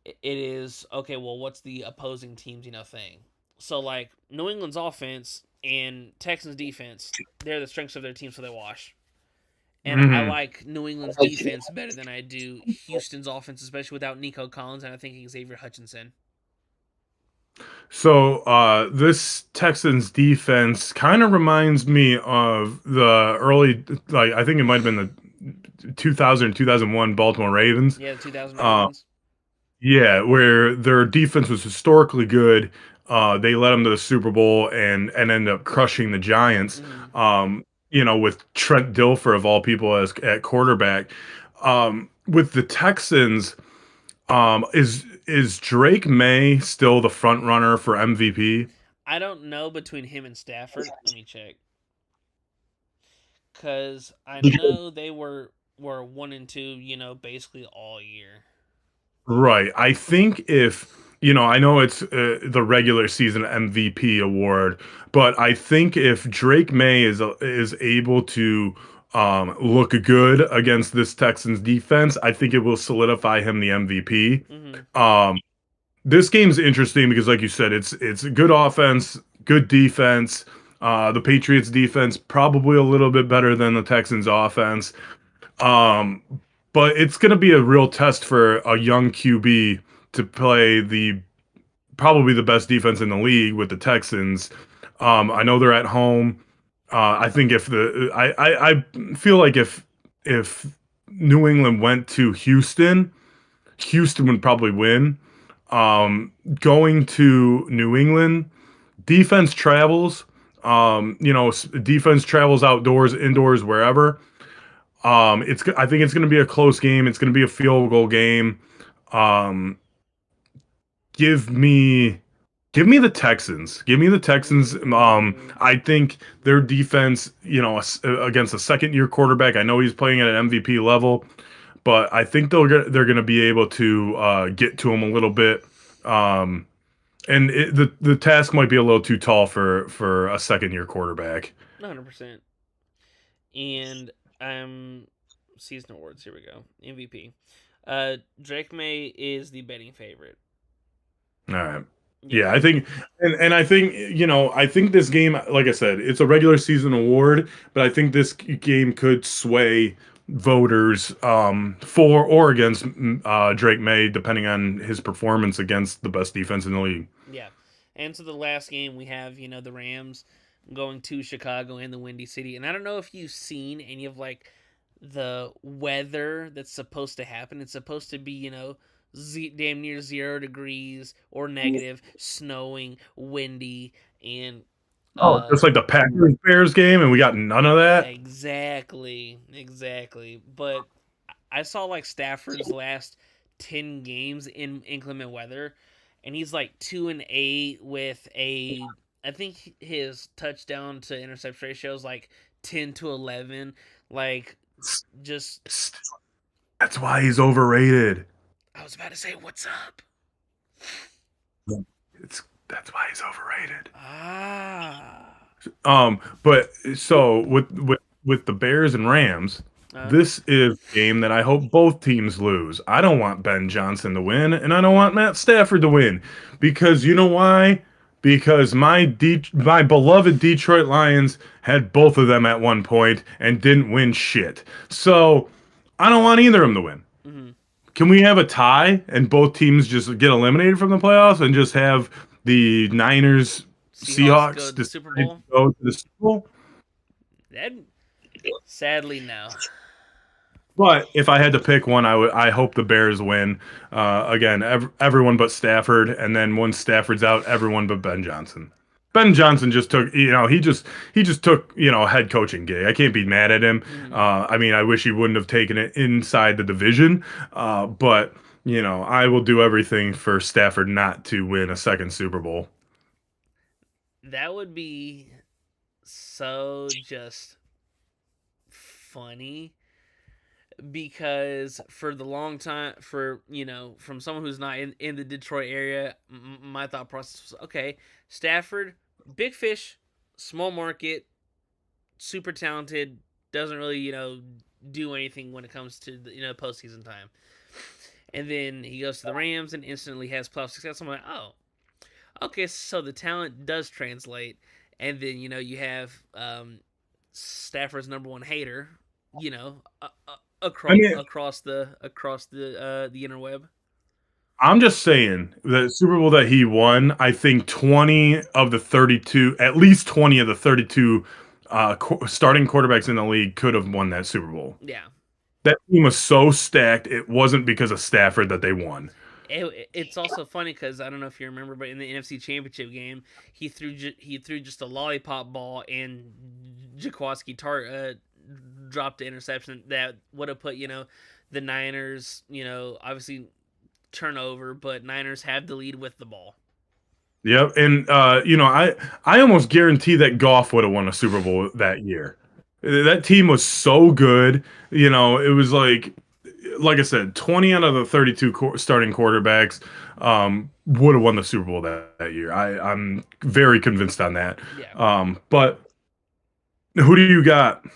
it is okay. Well, what's the opposing team's thing? So like New England's offense and Texans defense, they're the strengths of their team, so they wash. And I Hmm. like New England's defense better than I do Houston's offense, especially without Nico Collins and I think Xavier Hutchinson. So this Texans defense kind of reminds me of the early, like I think it might have been the 2000 2001 Baltimore Ravens. Yeah, the 2000 Uh, Ravens. yeah, where their defense was historically good. They led them to the Super Bowl and ended up crushing the Giants. Mm-hmm. With Trent Dilfer of all people as at quarterback. With the Texans, is Drake May still the front runner for MVP? I don't know between him and Stafford. Let me check. Cause I know they were 1 and 2, basically all year. Right. I think if, I know it's the regular season MVP award, but I think if Drake May is able to look good against this Texans defense, I think it will solidify him the MVP. Mm-hmm. Um, this game's interesting because, like you said, it's a good offense, good defense. The Patriots defense probably a little bit better than the Texans offense. Um, but it's going to be a real test for a young QB to play the probably the best defense in the league with the Texans. I know they're at home. I think if the I feel like if New England went to Houston, Houston would probably win. Going to New England, defense travels. Defense travels outdoors, indoors, wherever. I think it's going to be a close game. It's going to be a field goal game. Um, give me Give me the Texans. Give me the Texans. I think their defense, against a second-year quarterback. I know he's playing at an MVP level, but I think they're going to be able to get to him a little bit. And the task might be a little too tall for a second-year quarterback. 100%. And season awards. Here we go. MVP. Drake May is the betting favorite. All right. Yeah. Yeah, I think, and I think, I think this game, like I said, it's a regular season award, but I think this game could sway voters for or against Drake May, depending on his performance against the best defense in the league. Yeah. And so the last game we have, the Rams going to Chicago in the Windy City. And I don't know if you've seen any of like the weather that's supposed to happen. It's supposed to be, damn near 0 degrees or negative, snowing, windy, and Oh, just like the Packers Bears game, and we got none of that. exactly. But I saw like Stafford's last 10 games in inclement weather, and he's like 2-8 with I think his touchdown to interception ratio is like 10-11. Like, just That's why he's overrated. I was about to say, what's up? That's why he's overrated. Ah. But so with the Bears and Rams, Uh, this is a game that I hope both teams lose. I don't want Ben Johnson to win, and I don't want Matt Stafford to win, because you know why? Because my beloved Detroit Lions had both of them at one point and didn't win shit. So I don't want either of them to win. mm-hmm. Can we have a tie and both teams just get eliminated from the playoffs and just have the Niners Seahawks go Seahawks to the decide Super to Bowl? go to the Super Bowl? That sadly no. But if I had to pick one, I hope the Bears win. Again, everyone but Stafford, and then once Stafford's out, everyone but Ben Johnson. Ben Johnson just took, he just took, a head coaching gig. I can't be mad at him. Mm-hmm. I mean, I wish he wouldn't have taken it inside the division. But I will do everything for Stafford not to win a second Super Bowl. That would be so just funny, because for the long time, for from someone who's not in the Detroit area, my thought process was, okay, Stafford, big fish, small market, super talented, doesn't really do anything when it comes to the postseason time. And then he goes to the Rams and instantly has playoff success. I'm like, oh, okay, so the talent does translate. And then you have Stafford's number one hater, you know, I mean, across the interweb. I'm just saying the Super Bowl that he won, I think 20 of the 32, at least 20 of the 32 starting quarterbacks in the league could have won that Super Bowl. Yeah. That team was so stacked, it wasn't because of Stafford that they won. It's also funny because I don't know if you remember, but in the NFC Championship game, he threw just a lollipop ball, and Jaquaski Tart dropped the interception that would have put the Niners, obviously turnover, but Niners have the lead with the ball. Yep, and I almost guarantee that Goff would have won a Super Bowl that year. That team was so good. It was like I said, 20 out of the 32 starting quarterbacks would have won the Super Bowl that year. I'm very convinced on that. Yeah. But who do you got?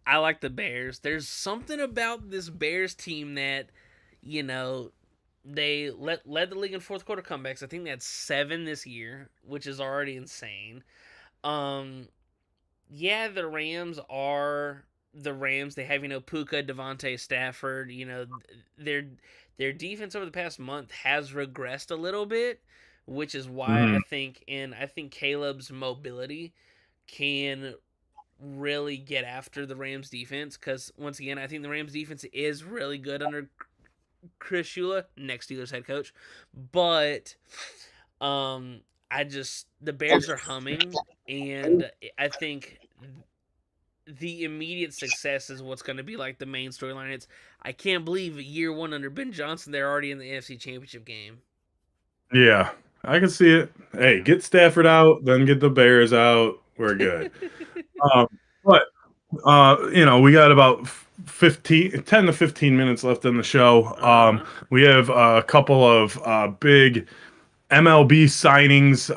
I like the Bears. There's something about this Bears team that, you know, they led the league in fourth quarter comebacks. I think they had 7 this year, which is already insane. Yeah, the Rams are the Rams. They have Puka, Devontae Stafford. Their their defense over the past month has regressed a little bit, which is why Mhm. I think Caleb's mobility can really get after the Rams defense, because once again I think the Rams defense is really good under Chris Shula, next Steelers head coach, but um I just the Bears are humming, and I think the immediate success is what's going to be like the main storyline. It's I can't believe year one under Ben Johnson they're already in the NFC Championship game. Yeah, I can see it. Hey, get Stafford out, then get the Bears out. We're good. Um, but we got about 10 to 15 minutes left in the show. Uh-huh. We have a couple of big MLB signings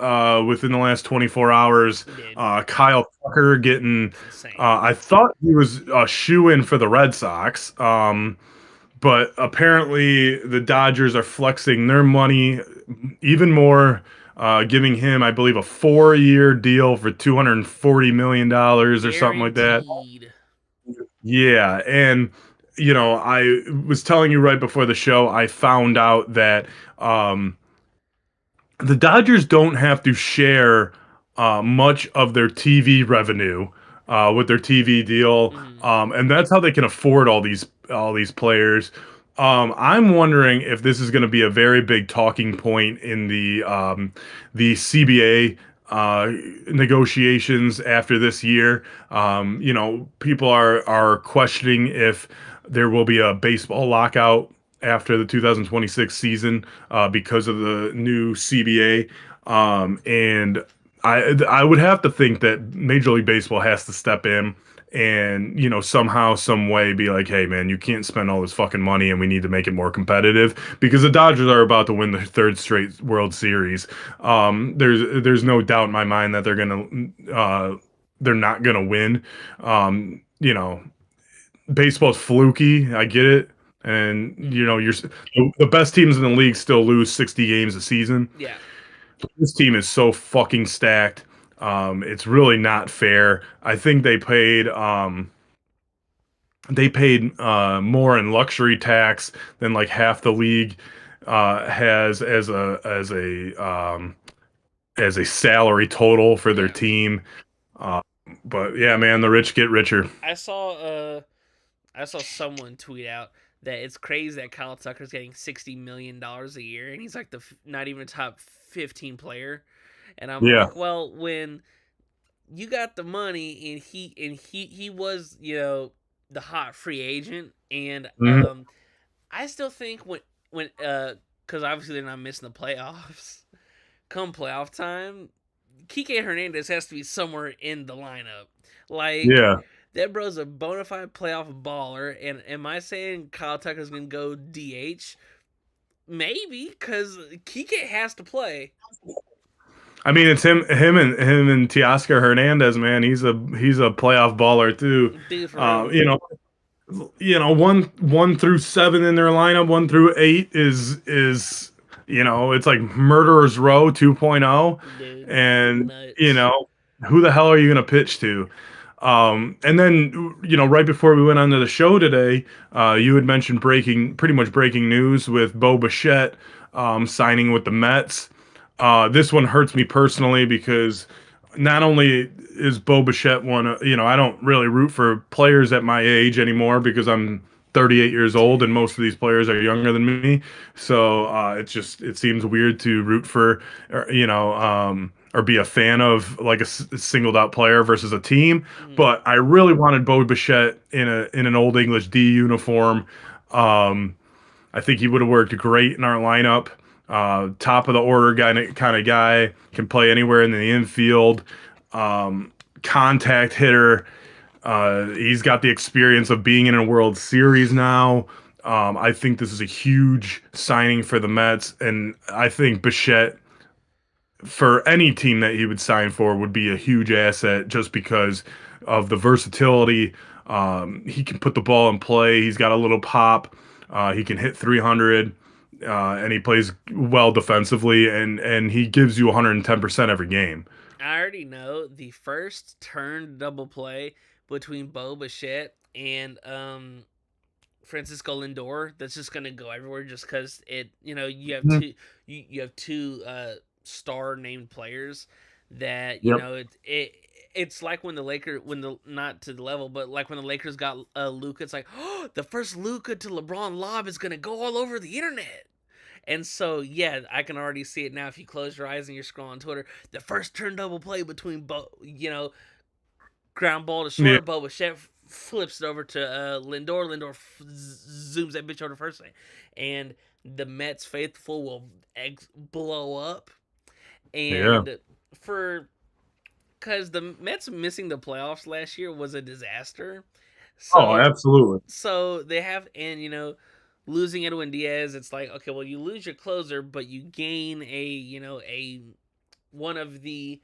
within the last 24 hours. Did Kyle Tucker getting, it's insane. I thought he was a shoe-in for the Red Sox. But apparently the Dodgers are flexing their money even more, giving him, I believe, a 4-year deal for $240 million or something like that. Guaranteed. Yeah, and I was telling you right before the show, I found out that the Dodgers don't have to share much of their TV revenue with their TV deal, Mm-hmm. and that's how they can afford all these players. I'm wondering if this is going to be a very big talking point in the CBA negotiations after this year. People are questioning if there will be a baseball lockout after the 2026 season because of the new CBA. And I would have to think that Major League Baseball has to step in and somehow some way be like, hey man, you can't spend all this fucking money and we need to make it more competitive because the Dodgers are about to win the third straight World Series. There's no doubt in my mind that they're not gonna win. Baseball's fluky. I get it. And Mm-hmm. the best teams in the league still lose 60 games a season. Yeah. This team is so fucking stacked. It's really not fair. I think they paid more in luxury tax than like half the league has as a salary total for their Yeah. team. Uh, but yeah, man, the rich get richer. I saw I saw someone tweet out that it's crazy that Kyle Tucker's getting $60 million a year, and he's like not even a top 15 player. And I'm Yeah. like, well, when you got the money, and he was the hot free agent, and Mhm. I still think when because obviously they're not missing the playoffs. Come playoff time, Kike Hernandez has to be somewhere in the lineup. Like, Yeah. that bro's a bona fide playoff baller. And am I saying Kyle Tucker's gonna go DH? Maybe, because Kike has to play. I mean, it's him and Teoscar Hernandez, man. He's a playoff baller too. Dude, for Uh, real. you know, 1 through 7 in their lineup, 1 through 8 is it's like Murderers Row 2.0, Dude, and nuts. who the hell are you gonna pitch to? And then right before we went on to the show today, you had mentioned pretty much breaking news with Bo Bichette signing with the Mets. This one hurts me personally because not only is Bo Bichette one, I don't really root for players at my age anymore because I'm 38 years old and most of these players are younger than me. So it seems weird to root for, or be a fan of like a singled out player versus a team. Mm, But I really wanted Bo Bichette in an Old English D uniform. Um, I think he would have worked great in our lineup. Top of the order kind of guy, can play anywhere in the infield. Um, Contact hitter. He's got the experience of being in a World Series now. I think this is a huge signing for the Mets, and I think Bichette for any team that he would sign for would be a huge asset just because of the versatility. He can put the ball in play. He's got a little pop. He can hit 300, and he plays well defensively, and he gives you 110% every game. I already know the first turn double play between Bo Bichette and Francisco Lindor that's just gonna go everywhere just because it you have Mhm. two star named players that Yep. it's like when the Lakers when the not to the level but like when the Lakers got Luka. It's like, oh, the first Luka to LeBron lob is gonna go all over the internet. And so, yeah, I can already see it now. If you close your eyes and you're scrolling Twitter, the first turn double play between ground ball to Yeah. short, Boba Chef flips it over to Lindor. Lindor zooms that bitch over to first thing, and the Mets faithful will blow up. Yeah. And for because the Mets missing the playoffs last year was a disaster, Oh, so absolutely. they have and losing Edwin Diaz, it's like, okay, well, you lose your closer, but you gain a one of the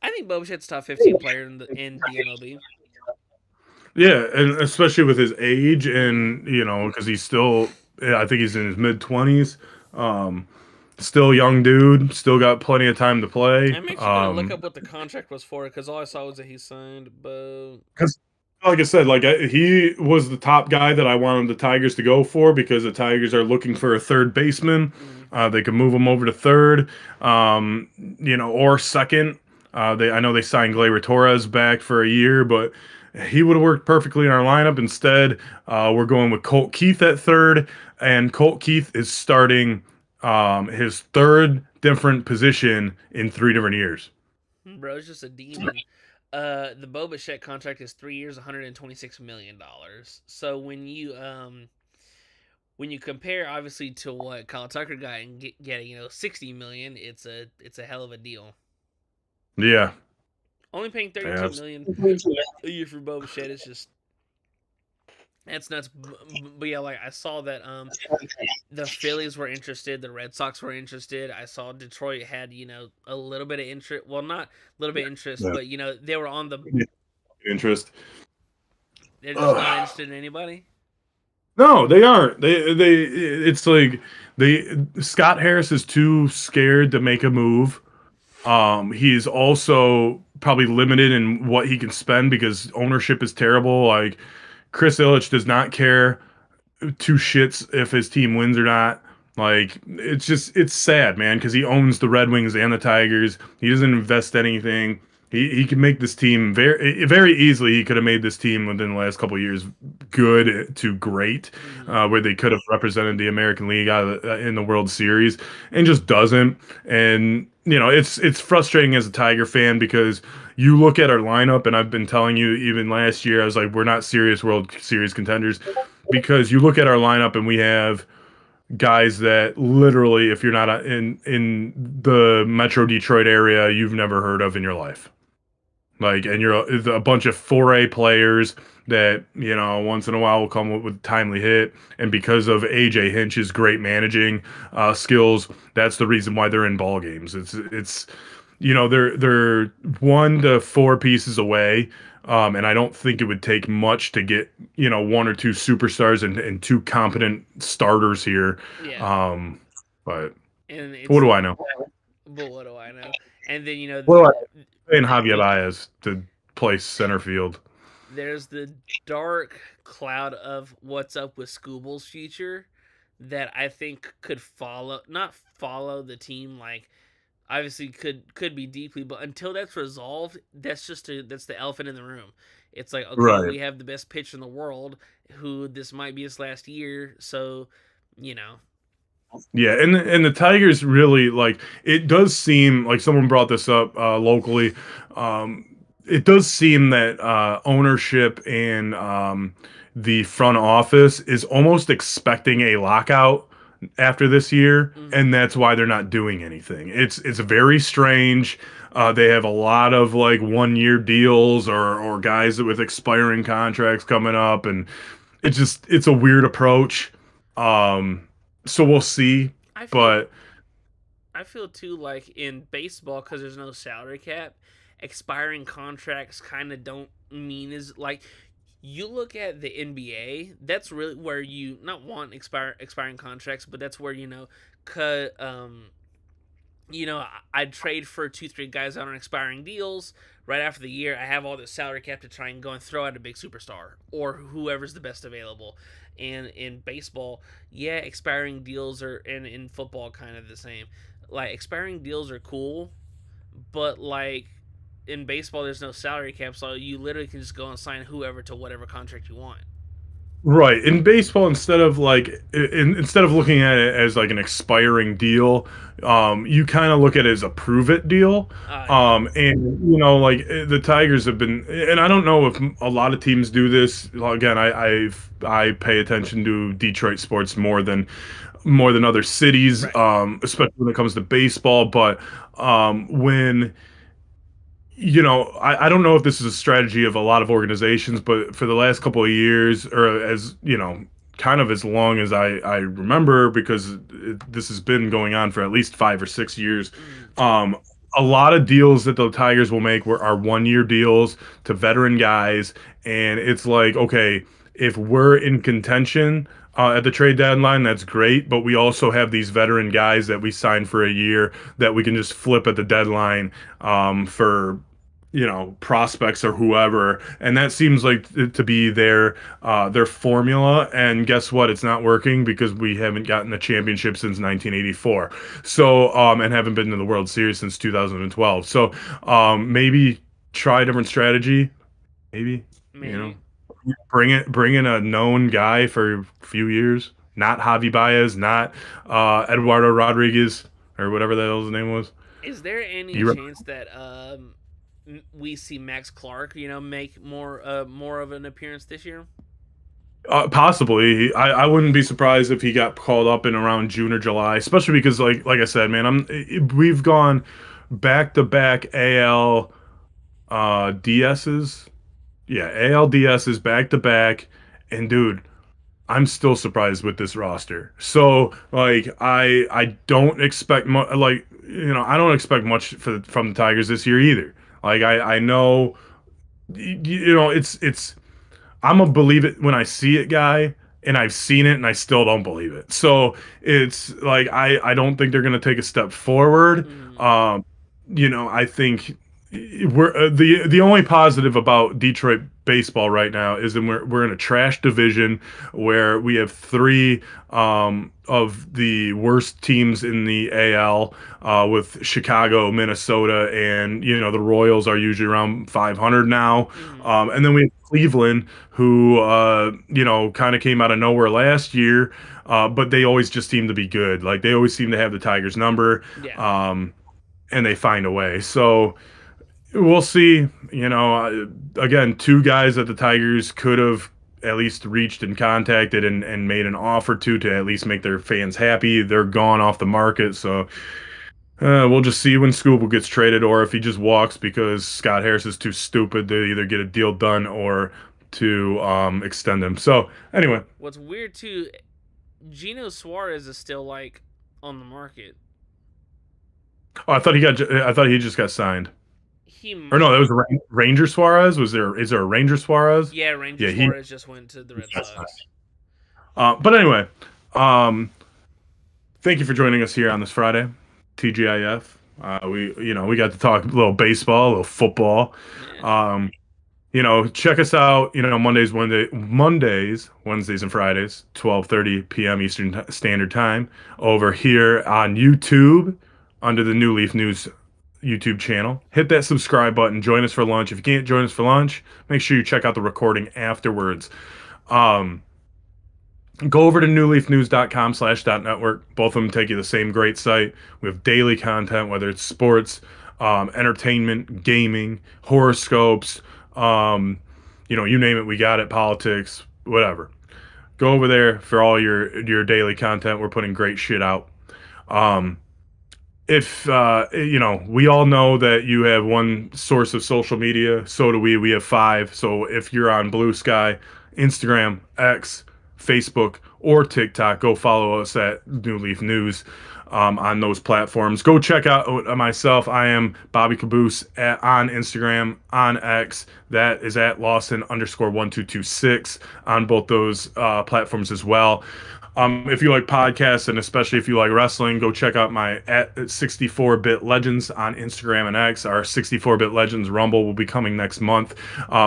I think Bobichet's top 15 player in the MLB. Yeah, and especially with his age, and because he's still, yeah, I think he's in his mid 20s. Um, Still young dude, still got plenty of time to play. I'm actually gonna look up what the contract was for because all I saw was that he signed, but Because, like I said, he was the top guy that I wanted the Tigers to go for because the Tigers are looking for a third baseman. mm, They could move him over to third, or second. I know they signed Gleyber Torres back for a year, but he would have worked perfectly in our lineup. Instead, we're going with Colt Keith at third, and Colt Keith is starting his third different position in 3 different years. bro, it's just a demon. The Boba Fett contract is 3 years, $126 million. So when you compare, obviously, to what Kyle Tucker got and getting 60 million, it's a hell of a deal. Yeah, Only paying 32 yeah, million a year for Boba Fett is just that's nuts. But yeah, like I saw that the Phillies were interested, the Red Sox were interested. I saw Detroit had a little bit of interest. Well, not a little bit of interest, yeah. but they were on the. Interest. They're just not Ugh. interested in anybody. No, they aren't. They. It's like Scott Harris is too scared to make a move. He's also probably limited in what he can spend because ownership is terrible. Like Chris Ilitch does not care two shits if his team wins or not. Like it's sad, man, because he owns the Red Wings and the Tigers. He doesn't invest anything. He can make this team very easily. He could have made this team within the last couple of years good to great, Mm-hmm. where they could have represented the American League in the World Series, and just doesn't. And it's frustrating as a Tiger fan because you look at our lineup, and I've been telling you even last year, I was like, we're not serious World Series contenders because you look at our lineup and we have guys that literally, if you're not in the Metro Detroit area, you've never heard of in your life. Like, and you're a bunch of 4A players that once in a while will come with timely hit, and because of AJ Hinch's great managing skills, that's the reason why they're in ball games. They're 1 to 4 pieces away, and I don't think it would take much to get one or two superstars and two competent starters here. Yeah, Um, but and what it's do I know? but what do I know? And then Well, paying Javier Baez to play center field. there's the dark cloud of what's up with Scooble's future that I think could not follow the team like obviously could be deeply, but until that's resolved, that's the elephant in the room. It's like, okay, Right. we have the best pitcher in the world who this might be his last year, so you know. Yeah, and the Tigers really, like, it does seem like someone brought this up locally. Um, it does seem that ownership and the front office is almost expecting a lockout after this year, Mhm. and that's why they're not doing anything. It's very strange. They have a lot of like 1 year deals or guys with expiring contracts coming up, and it's a weird approach. Um, so we'll see. I feel But I feel too like in baseball because there's no salary cap, expiring contracts kind of don't mean is like you look at the NBA. That's really where you not want expiring contracts, but that's where cut I'd trade for two, three guys out on expiring deals. Right after the year, I have all this salary cap to try and go and throw out a big superstar or whoever's the best available. And in baseball, yeah, expiring deals are, and in football, kind of the same. Like, expiring deals are cool, but like in baseball, there's no salary cap, so you literally can just go and sign whoever to whatever contract you want. Right. In baseball, instead of looking at it as like an expiring deal, you kind of look at it as a prove it deal. Yeah. And like the Tigers have been, and I don't know if a lot of teams do this. Well, again, I pay attention to Detroit sports more than other cities, Right. especially when it comes to baseball. But when I don't know if this is a strategy of a lot of organizations, but for the last couple of years, or as kind of as long as I remember, because this has been going on for at least 5 or 6 years, True. um, a lot of deals that the Tigers will make are 1 year deals to veteran guys, and it's like, okay, if we're in contention at the trade deadline, that's great, but we also have these veteran guys that we signed for a year that we can just flip at the deadline for prospects or whoever, and that seems like to be their formula. And guess what? It's not working because we haven't gotten a championship since 1984. So and haven't been to the World Series since 2012. So maybe try a different strategy. Maybe you know Maybe. bring in a known guy for a few years. Not Javi Baez, not Eduardo Rodriguez or whatever the hell his name was. Is there any You chance that we see Max Clark, make more of an appearance this year? Possibly. I wouldn't be surprised if he got called up in around June or July, especially because like I said, man, we've gone back to back AL DSs. Yeah, AL DSs back to back, and dude, I'm still surprised with this roster. So like I don't expect much. Like I don't expect much from the Tigers this year either. Like I know it's I'm a believe it when I see it guy, and I've seen it and I still don't believe it. So it's like I don't think they're gonna take a step forward. Mm, Um, I think we're the only positive about Detroit baseball right now is that we're in a trash division where we have three of the worst teams in the AL, with Chicago, Minnesota, and the Royals are usually around 500 now. mm, And then we have Cleveland, who kind of came out of nowhere last year, but they always just seem to be good. Like they always seem to have the Tigers number, yeah. and they find a way. So we'll see. Again, two guys that the Tigers could have at least reached and contacted and made an offer to at least make their fans happy. They're gone off the market, so we'll just see when Scoobel gets traded, or if he just walks because Scott Harris is too stupid to either get a deal done or to extend him. So anyway, What's weird too, Gino Suarez is still like on the market. oh, I thought he just got signed. He Or no, might. that was Ranger Suarez. Is there a Ranger Suarez? Yeah, Ranger Yeah, he. Suarez just went to the Red Sox. But anyway, um, thank you for joining us here on this Friday, TGIF. We got to talk a little baseball, a little football. Yeah. Um, check us out. Mondays, Wednesdays, and Fridays, 12:30 p.m. Eastern Standard Time, over here on YouTube under the New Leaf News YouTube channel. Hit that subscribe button. Join us for lunch. If you can't join us for lunch, make sure you check out the recording afterwards. Um, Go over to newleafnews.com/network. Both of them take you to the same great site. We have daily content, whether it's sports, entertainment, gaming, horoscopes, you name it, we got it, politics, whatever. Go over there for all your daily content. We're putting great shit out. Um, if we all know that you have one source of social media, so do we have five. So if you're on Blue Sky, Instagram, X, Facebook, or TikTok, go follow us at New Leaf News on those platforms. Go check out myself. I am Bobby Kaboose on Instagram, on X. That is at Lawson _1226 on both those platforms as well. If you like podcasts and especially if you like wrestling, go check out my at 64-bit legends on Instagram and X. Our 64-bit legends Rumble will be coming next month.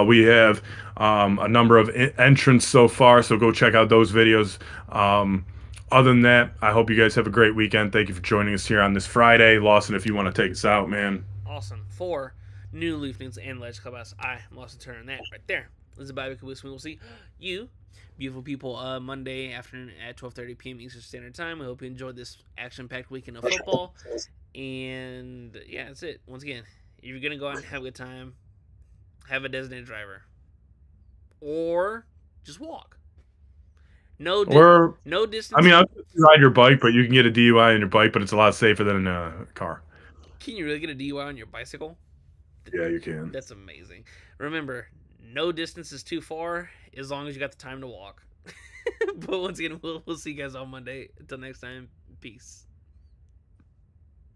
We have a number of entrants so far, so go check out those videos. Other than that, I hope you guys have a great weekend. Thank you for joining us here on this Friday. Lawson, if you want to take us out, man. Awesome. For new Leaflings and Legends Clubhouse, I am Lawson Turner, and that right there is the Bobby Kaboose. We will see you, beautiful people, Monday afternoon at 12:30 p.m. Eastern Standard Time. I hope you enjoyed this action-packed weekend of football. And yeah, that's it. Once again, if you're gonna go out and have a good time, have a designated driver, or just walk. Or, No I distance. mean, I'll ride your bike, but you can get a DUI on your bike, but it's a lot safer than a car. Can you really get a DUI on your bicycle? Yeah, you can. That's amazing. Remember, no distance is too far as long as you got the time to walk. But once again, we'll see you guys on Monday. Until next time, peace.